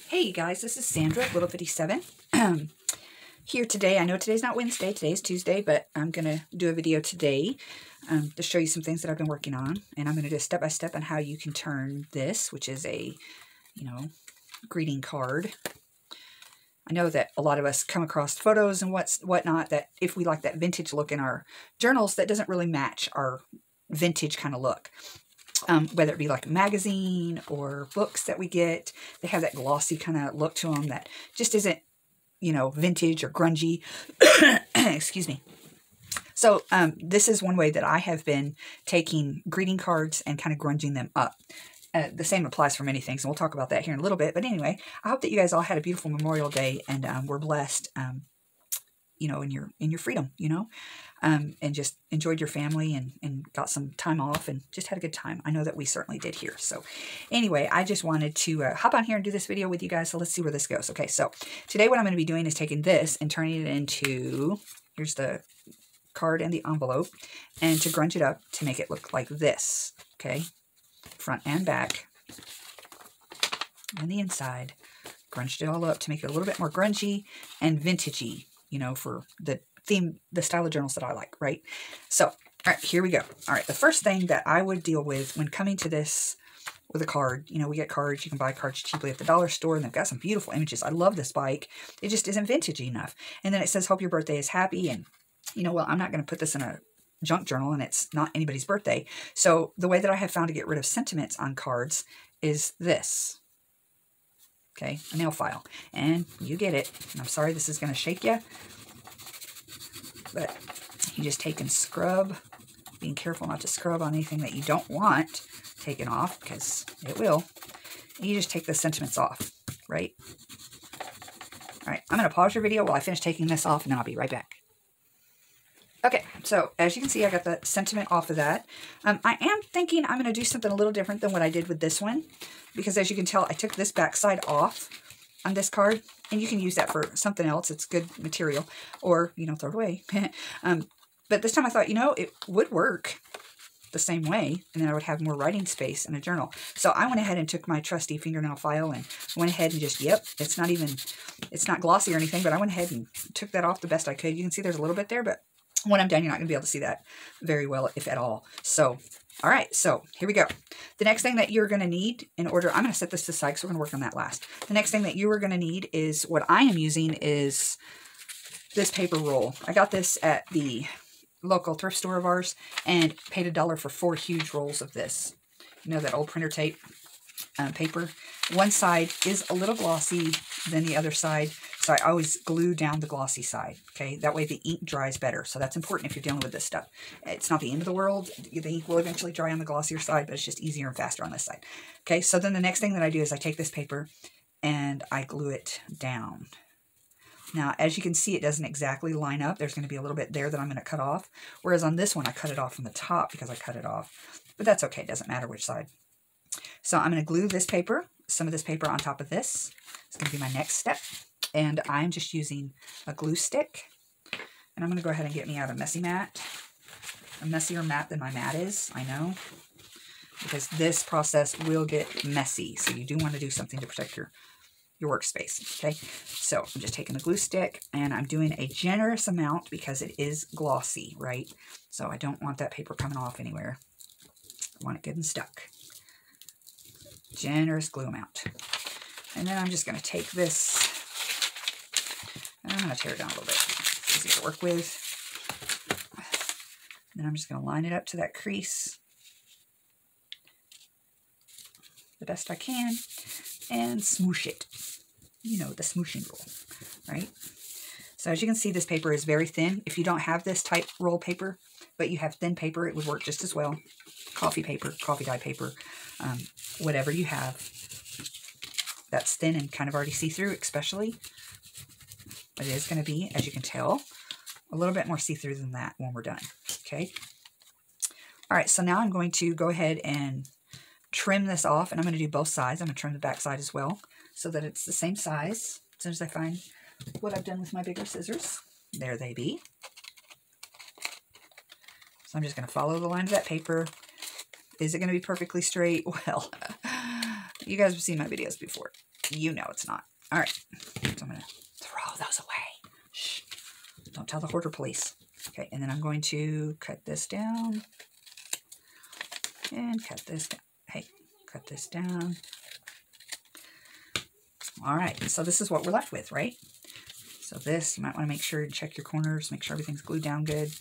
Hey you guys, this is Sandra, Willow57. Here today. I know today's not Wednesday, today's Tuesday, but I'm going to do a video today to show you some things that I've been working on. And I'm going to do a step-by-step on how you can turn this, which is a, greeting card. I know that a lot of us come across photos and whatnot that if we like that vintage look in our journals, that doesn't really match our vintage kind of look. Whether it be like a magazine or books that we get, they have that glossy kind of look to them that just isn't, vintage or grungy. Excuse me. So this is one way that I have been taking greeting cards and kind of grunging them up. The same applies for many things, and we'll talk about that here in a little bit. But anyway, I hope that you guys all had a beautiful Memorial Day and were blessed, in your freedom, and just enjoyed your family and got some time off and just had a good time. I know that we certainly did here. So anyway, I just wanted to hop on here and do this video with you guys. So let's see where this goes. Okay, so today what I'm going to be doing is taking this and turning it into, here's the card and the envelope, and to grunge it up to make it look like this. Okay, front and back and the inside. Grunged it all up to make it a little bit more grungy and vintagey, for the theme, the style of journals that I like, right? So, all right, here we go. All right, the first thing that I would deal with when coming to this with a card, we get cards, you can buy cards cheaply at the dollar store, and they've got some beautiful images. I love this bike. It just isn't vintagey enough. And then it says, hope your birthday is happy. And, well, I'm not going to put this in a junk journal, and it's not anybody's birthday. So the way that I have found to get rid of sentiments on cards is this. Okay, a nail file. And you get it. And I'm sorry this is going to shake you. But you just take and scrub, being careful not to scrub on anything that you don't want taken off, because it will. And you just take the sentiments off, right? All right, I'm going to pause your video while I finish taking this off, and then I'll be right back. Okay, so as you can see, I got the sentiment off of that. I am thinking I'm going to do something a little different than what I did with this one, because as you can tell, I took this back side off on this card, and you can use that for something else. It's good material, or, throw it away. But this time I thought, it would work the same way, and then I would have more writing space in a journal. So I went ahead and took my trusty fingernail file and went ahead and just, it's not glossy or anything, but I went ahead and took that off the best I could. You can see there's a little bit there, but when I'm done, you're not going to be able to see that very well, if at all. So, all right, so here we go. The next thing that you're going to need in order, I'm going to set this to the side because we're going to work on that last. The next thing that you are going to need is, what I am using is this paper roll. I got this at the local thrift store of ours and paid $1 for 4 huge rolls of this. That old printer tape paper. One side is a little glossy than the other side, so I always glue down the glossy side, okay? That way the ink dries better, so that's important if you're dealing with this stuff. It's not the end of the world. The ink will eventually dry on the glossier side, but it's just easier and faster on this side. Okay, so then the next thing that I do is I take this paper and I glue it down. Now, as you can see, it doesn't exactly line up. There's going to be a little bit there that I'm going to cut off, whereas on this one, I cut it off from the top because I cut it off. But that's okay. It doesn't matter which side. So I'm going to glue this paper, some of this paper on top of this. It's going to be my next step. And I'm just using a glue stick. And I'm going to go ahead and get me out a messy mat. A messier mat than my mat is, I know. Because this process will get messy. So you do want to do something to protect your workspace, okay? So I'm just taking the glue stick, and I'm doing a generous amount because it is glossy, right? So I don't want that paper coming off anywhere. I want it good and stuck. Generous glue amount. And then I'm just going to take this, and I'm going to tear it down a little bit. It's easy to work with. And then I'm just going to line it up to that crease the best I can and smoosh it. The smooshing roll, right? So as you can see, this paper is very thin. If you don't have this type roll paper, but you have thin paper, it would work just as well. Coffee paper, coffee dye paper, whatever you have that's thin and kind of already see-through, especially. But it is going to be, as you can tell, a little bit more see-through than that when we're done, okay? All right, so now I'm going to go ahead and trim this off, and I'm going to do both sides. I'm going to trim the back side as well so that it's the same size. As soon as I find what I've done with my bigger scissors, there they be. So I'm just going to follow the line of that paper. Is it going to be perfectly straight? Well, you guys have seen my videos before. You know it's not. All right. So I'm going to throw those away. Shh. Don't tell the hoarder police. Okay, and then I'm going to cut this down. And cut this down. Hey, cut this down. All right, so this is what we're left with, right? So this, you might want to make sure and check your corners, make sure everything's glued down good.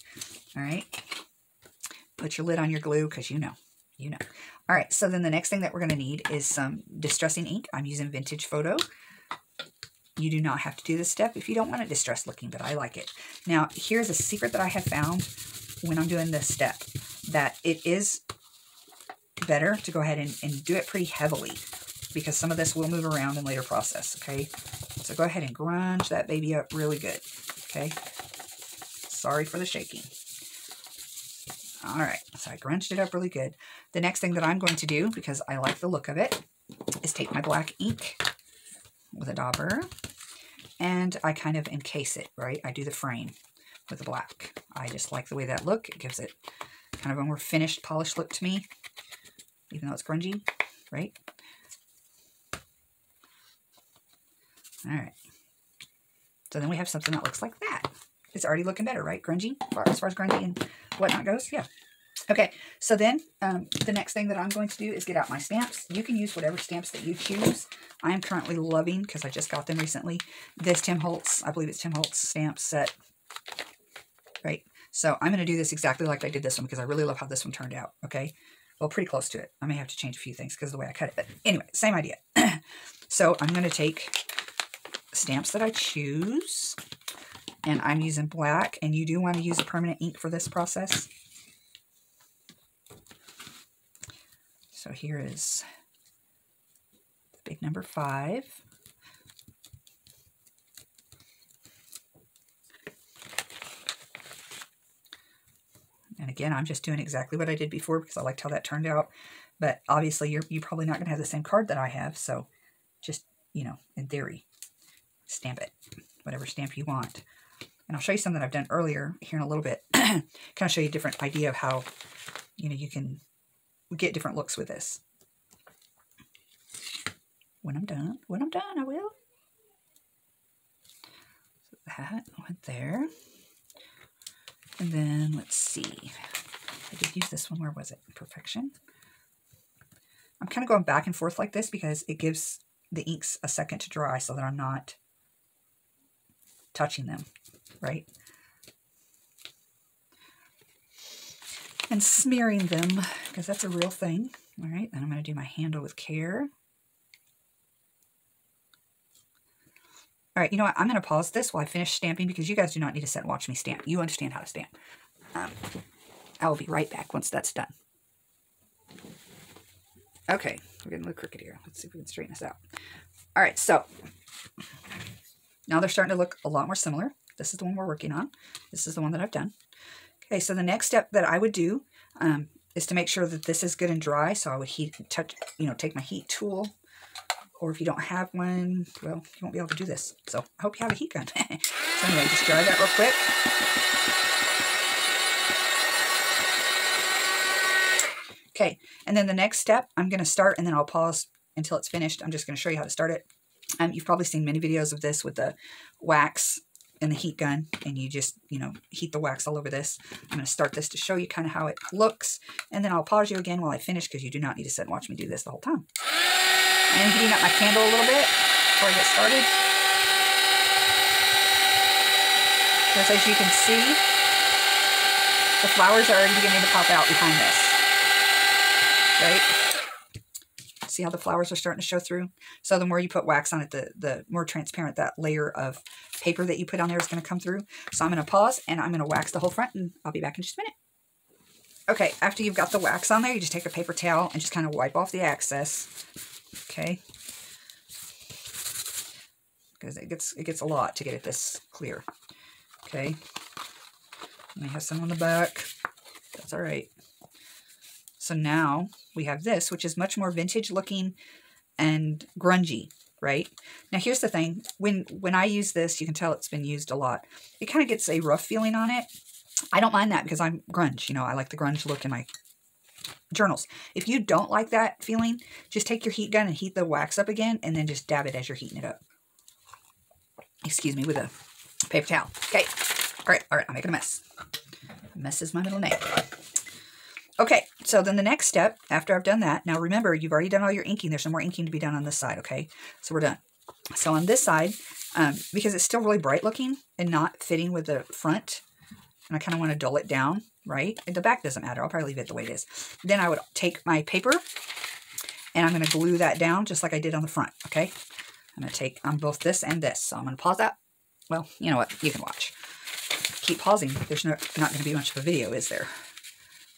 All right. Put your lid on your glue because you know. All right, so then the next thing that we're going to need is some distressing ink. I'm using Vintage Photo. You do not have to do this step if you don't want it distressed looking, but I like it. Now, here's a secret that I have found when I'm doing this step, that it is better to go ahead and do it pretty heavily because some of this will move around in later process, okay? So go ahead and grunge that baby up really good, okay? Sorry for the shaking. All right, so I grunged it up really good. The next thing that I'm going to do, because I like the look of it, is take my black ink with a dauber, and I kind of encase it, right? I do the frame with the black. I just like the way that look. It gives it kind of a more finished, polished look to me, even though it's grungy, right? All right. So then we have something that looks like that. It's already looking better, right? Grungy, as far as grungy and whatnot goes, yeah. Okay, so then the next thing that I'm going to do is get out my stamps. You can use whatever stamps that you choose. I am currently loving, because I just got them recently, this Tim Holtz, I believe it's Tim Holtz stamp set, right? So I'm going to do this exactly like I did this one because I really love how this one turned out, okay? Well, pretty close to it. I may have to change a few things because of the way I cut it, but anyway, same idea. So I'm going to take stamps that I choose, and I'm using black, and you do want to use a permanent ink for this process. So here is the big number 5. And again, I'm just doing exactly what I did before because I liked how that turned out. But obviously, you're probably not going to have the same card that I have. So just, you know, in theory, stamp it, whatever stamp you want. And I'll show you something I've done earlier here in a little bit. Kind of show you a different idea of how, you know, you can get different looks with this. When I'm done, I will. So that went there. And then let's see. I did use this one. Where was it? Perfection. I'm kind of going back and forth like this because it gives the inks a second to dry so that I'm not touching them, right? And smearing them, because that's a real thing. All right, then I'm going to do my handle with care. All right, you know what? I'm going to pause this while I finish stamping because you guys do not need to sit and watch me stamp. You understand how to stamp. I will be right back once that's done. Okay, we're getting a little crooked here. Let's see if we can straighten this out. All right, so now they're starting to look a lot more similar. This is the one we're working on. This is the one that I've done. Okay, so the next step that I would do is to make sure that this is good and dry. So I would take my heat tool, or if you don't have one, well, you won't be able to do this. So I hope you have a heat gun. So anyway, just dry that real quick. Okay, and then the next step, I'm going to start, and then I'll pause until it's finished. I'm just going to show you how to start it. You've probably seen many videos of this with the wax and the heat gun, and you just, heat the wax all over this. I'm going to start this to show you kind of how it looks, and then I'll pause you again while I finish because you do not need to sit and watch me do this the whole time. I'm heating up my candle a little bit before I get started. Because as you can see, the flowers are already beginning to pop out behind this. Right? See how the flowers are starting to show through? So the more you put wax on it, the more transparent that layer of paper that you put on there is going to come through. So I'm going to pause and I'm going to wax the whole front, and I'll be back in just a minute. Okay, after you've got the wax on there, you just take a paper towel and just kind of wipe off the excess. Okay? Because it gets a lot to get it this clear. Okay? And I have some on the back. That's all right. So now we have this, which is much more vintage looking and grungy, right? Now here's the thing. When I use this, you can tell it's been used a lot. It kind of gets a rough feeling on it. I don't mind that because I'm grunge. I like the grunge look in my journals. If you don't like that feeling, just take your heat gun and heat the wax up again, and then just dab it as you're heating it up. Excuse me, with a paper towel. Okay. All right, I'm making a mess. A mess is my middle name. Okay, so then the next step, after I've done that, now remember, you've already done all your inking. There's some more inking to be done on this side, okay? So we're done. So on this side, because it's still really bright looking and not fitting with the front, and I kind of want to dull it down, right? And the back doesn't matter. I'll probably leave it the way it is. Then I would take my paper, and I'm going to glue that down just like I did on the front, okay? I'm going to take on both this and this. So I'm going to pause that. Well, you know what? You can watch. Keep pausing. There's not going to be much of a video, is there?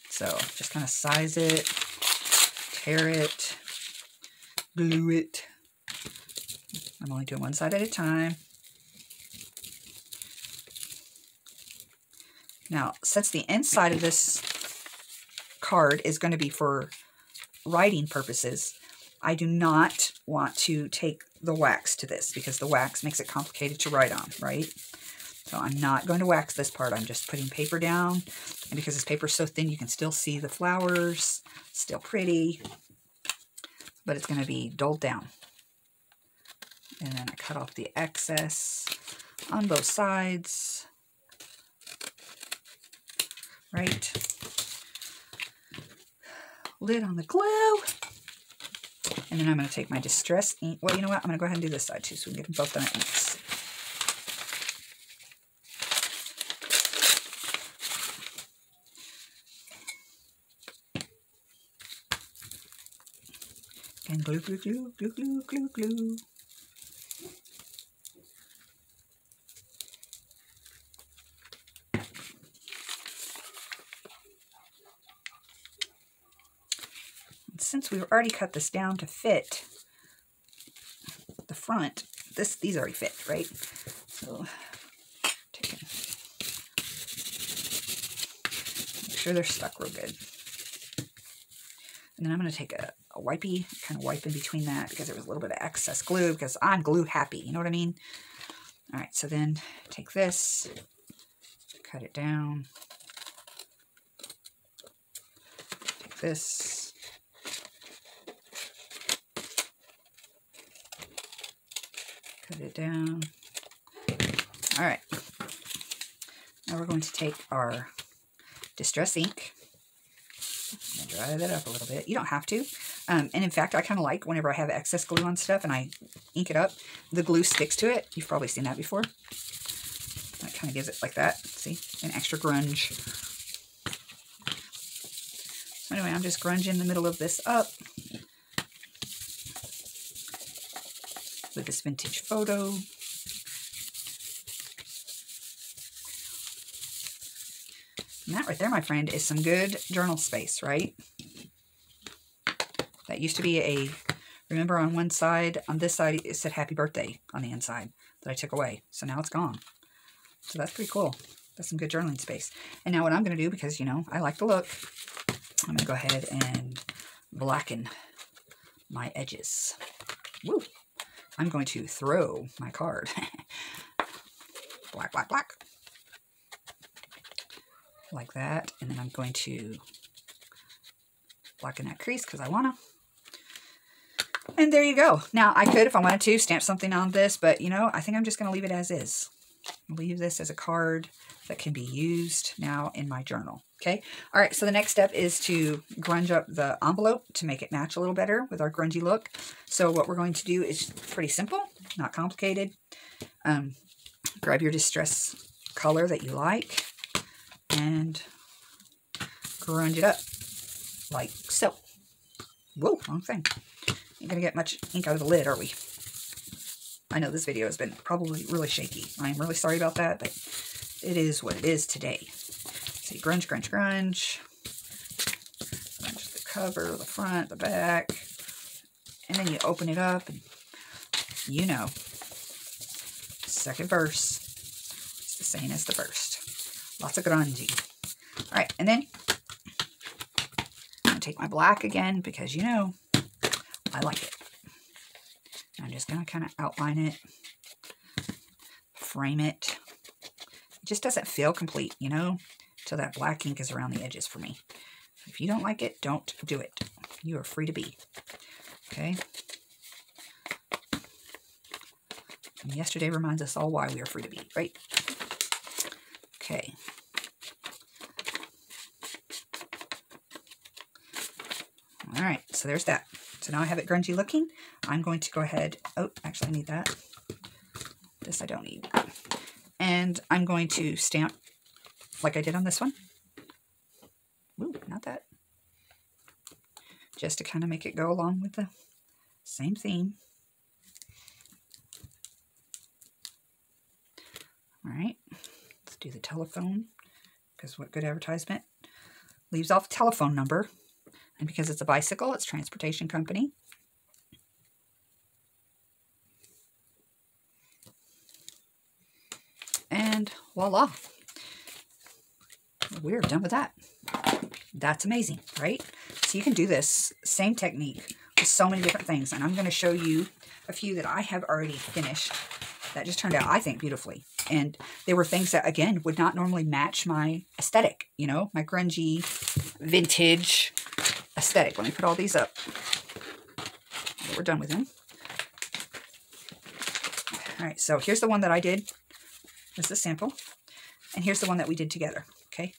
So just kind of size it, tear it, glue it. I'm only doing one side at a time. Now, since the inside of this card is going to be for writing purposes, I do not want to take the wax to this because the wax makes it complicated to write on, right? So I'm not going to wax this part. I'm just putting paper down. And because this paper is so thin, you can still see the flowers. Still pretty. But it's going to be dulled down. And then I cut off the excess on both sides. Right. Lid on the glue. And then I'm going to take my Distress ink. Well, you know what? I'm going to go ahead and do this side too so we can get them both done at once. And glue, glue, glue, glue, glue, glue, glue. And since we've already cut this down to fit the front, these already fit, right? So make sure they're stuck real good. And then I'm going to take a wipey, kind of wipe in between that because there was a little bit of excess glue because I'm glue happy. You know what I mean? All right, so then take this, cut it down. Take this. Cut it down. All right. Now we're going to take our Distress ink. Dry that up a little bit. You don't have to. And in fact, I kind of like whenever I have excess glue on stuff and I ink it up, the glue sticks to it. You've probably seen that before. That kind of gives it like that. See? An extra grunge. So anyway, I'm just grunging the middle of this up with this vintage photo. And that right there, my friend, is some good journal space, right? That used to be a, remember on one side, on this side, it said happy birthday on the inside that I took away. So now it's gone. So that's pretty cool. That's some good journaling space. And now what I'm going to do, because, you know, I like the look, I'm going to go ahead and blacken my edges. Woo! I'm going to throw my card. Black, black, black. Like that, and then I'm going to blacken that crease because I want to. And there you go. Now, I could, if I wanted to, stamp something on this, but, you know, I think I'm just going to leave it as is. Leave this as a card that can be used now in my journal. Okay? All right, so the next step is to grunge up the envelope to make it match a little better with our grungy look. So what we're going to do is pretty simple, not complicated. Grab your Distress color that you like and grunge it up like so. Whoa, wrong thing. Ain't gonna get much ink out of the lid, are we? I know this video has been probably really shaky. I'm really sorry about that, but it is what it is today. So you grunge, grunge, grunge. Grunge the cover, the front, the back. And then you open it up and you know, second verse is the same as the first. Lots of grungy. All right, and then I'm going to take my black again because, you know, I like it. I'm just going to kind of outline it, frame it. It just doesn't feel complete, you know, till that black ink is around the edges for me. If you don't like it, don't do it. You are free to be. Okay? And yesterday reminds us all why we are free to be, right? Okay. All right, so there's that. So now I have it grungy looking. I'm going to go ahead. Oh, actually, I need that. This I don't need. And I'm going to stamp like I did on this one. Ooh, not that. Just to kind of make it go along with the same theme. All right, let's do the telephone, because what good advertisement leaves off a telephone number. And because it's a bicycle, it's transportation company. And voila. We're done with that. That's amazing, right? So you can do this same technique with so many different things. And I'm going to show you a few that I have already finished that just turned out, I think, beautifully. And they were things that, again, would not normally match my aesthetic, you know, my grungy, vintage aesthetic. Let me put all these up. We're done with them. All right, so here's the one that I did. This is a sample. And here's the one that we did together, okay?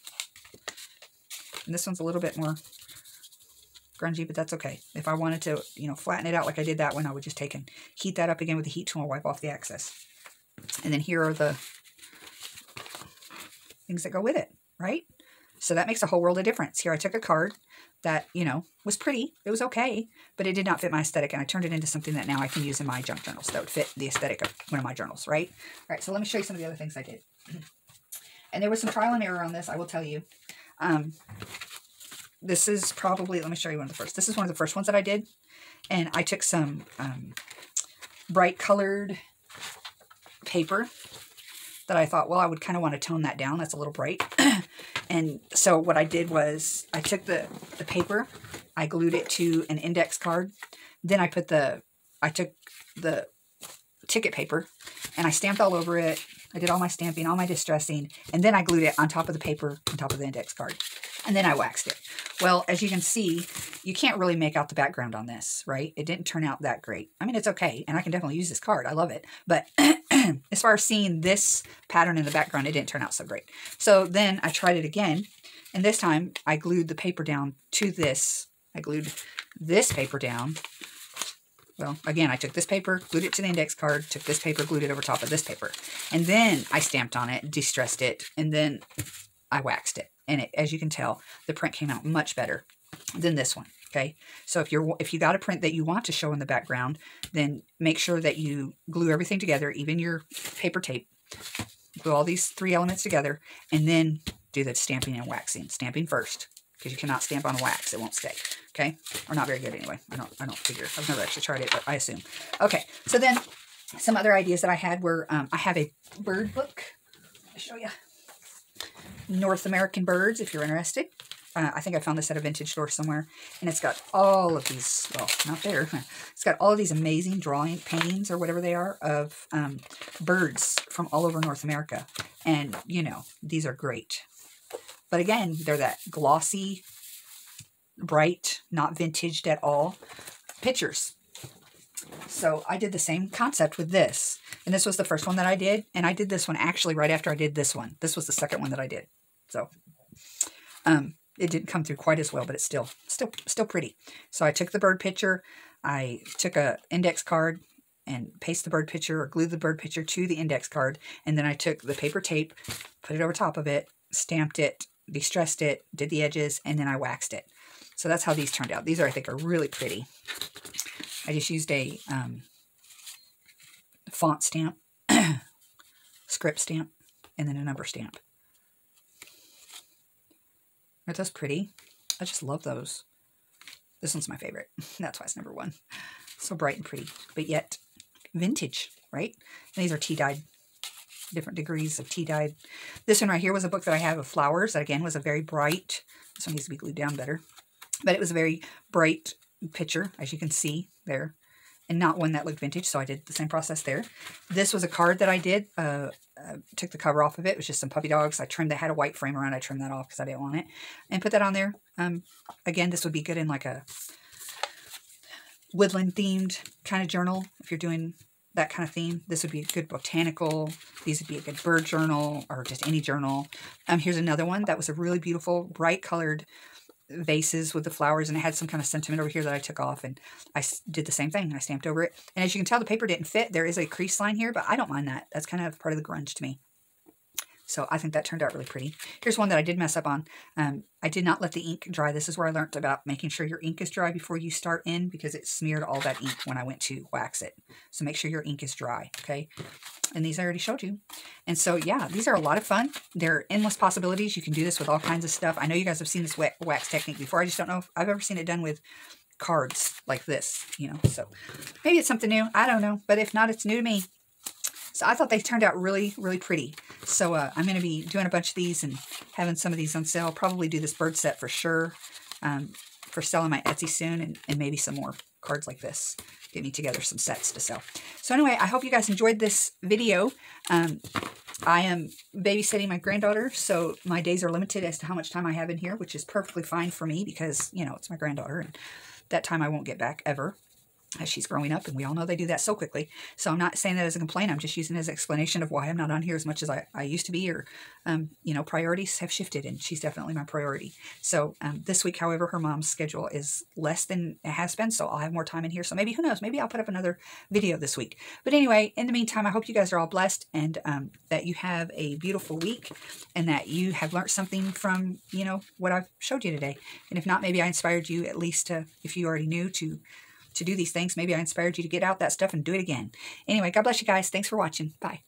And this one's a little bit more grungy, but that's okay. If I wanted to, you know, flatten it out like I did that one, I would just take and heat that up again with the heat tool and wipe off the excess. And then here are the things that go with it, right? So that makes a whole world of difference. Here I took a card that, you know, was pretty. It was okay, but it did not fit my aesthetic, and I turned it into something that now I can use in my junk journals that would fit the aesthetic of one of my journals, right? All right, so let me show you some of the other things I did. And there was some trial and error on this, I will tell you. This is probably, let me show you one of the first. This is one of the first ones that I did. And I took some bright colored paper that I thought, well, I would kind of want to tone that down. That's a little bright. And so what I did was I took the paper, I glued it to an index card. Then I took the ticket paper and I stamped all over it. I did all my stamping, all my distressing, and then I glued it on top of the paper, on top of the index card. And then I waxed it. Well, as you can see, you can't really make out the background on this, right? It didn't turn out that great. I mean, it's okay, and I can definitely use this card. I love it. But as far as seeing this pattern in the background, it didn't turn out so great. So then I tried it again, and this time I glued the paper down to this. I glued this paper down. Well, again, I took this paper, glued it to the index card, took this paper, glued it over top of this paper. And then I stamped on it, distressed it, and then I waxed it. And it, as you can tell, the print came out much better than this one, okay? So if you got a print that you want to show in the background, then make sure that you glue everything together, even your paper tape. Glue all these three elements together, and then do the stamping and waxing. Stamping first, because you cannot stamp on wax. It won't stay, okay? Or not very good anyway. I don't figure. I've never actually tried it, but I assume. Okay, so then some other ideas that I had were, I have a bird book. I'll show you. North American birds, if you're interested. I think I found this at a vintage store somewhere. And it's got all of these, well, not there. It's got all of these amazing paintings or whatever they are of birds from all over North America. And, you know, these are great. But again, they're that glossy, bright, not vintaged at all pictures. So I did the same concept with this. And this was the first one that I did. And I did this one actually right after I did this one. This was the second one that I did. So it didn't come through quite as well, but it's still pretty. So I took the bird picture. I took a index card and pasted the bird picture or glued the bird picture to the index card. And then I took the paper tape, put it over top of it, stamped it, distressed it, did the edges, and then I waxed it. So that's how these turned out. These I think are really pretty. I just used a font stamp, script stamp, and then a number stamp. Aren't those pretty? I just love those. This one's my favorite. That's why it's number one. So bright and pretty, but yet vintage, right? And these are tea-dyed, different degrees of tea-dyed. This one right here was a book that I have of flowers. That again was a very bright, this one needs to be glued down better, but it was a very bright picture, as you can see there, and not one that looked vintage, so I did the same process there. This was a card that I did, took the cover off of it. It was just some puppy dogs. I trimmed that, had a white frame around. I trimmed that off because I didn't want it. And put that on there. Again, this would be good in like a woodland themed kind of journal. If you're doing that kind of theme, this would be a good botanical. These would be a good bird journal or just any journal. Here's another one that was a really beautiful, bright colored vases with the flowers, and it had some kind of sentiment over here that I took off, and I did the same thing. I stamped over it, and as you can tell, the paper didn't fit. There is a crease line here, but I don't mind that. That's kind of part of the grunge to me. So I think that turned out really pretty. Here's one that I did mess up on. I did not let the ink dry. This is where I learned about making sure your ink is dry before you start in, because it smeared all that ink when I went to wax it. So make sure your ink is dry, okay? And these I already showed you. And so, yeah, these are a lot of fun. There are endless possibilities. You can do this with all kinds of stuff. I know you guys have seen this wax technique before. I just don't know if I've ever seen it done with cards like this, you know. So maybe it's something new. I don't know. But if not, it's new to me. So I thought they turned out really, really pretty. So I'm going to be doing a bunch of these and having some of these on sale. I'll probably do this bird set for sure, for selling my Etsy soon, and maybe some more cards like this. Get me together some sets to sell. So anyway, I hope you guys enjoyed this video. I am babysitting my granddaughter, so my days are limited as to how much time I have in here, which is perfectly fine for me because, you know, it's my granddaughter, and that time I won't get back ever, as she's growing up, and we all know they do that so quickly. So I'm not saying that as a complaint. I'm just using it as an explanation of why I'm not on here as much as I used to be, or, you know, priorities have shifted, and she's definitely my priority. So this week, however, her mom's schedule is less than it has been, so I'll have more time in here. So maybe, who knows, maybe I'll put up another video this week. But anyway, in the meantime, I hope you guys are all blessed, and that you have a beautiful week, and that you have learned something from, you know, what I've showed you today. And if not, maybe I inspired you at least to, if you already knew, to do these things. Maybe I inspired you to get out that stuff and do it again. Anyway, God bless you guys. Thanks for watching. Bye.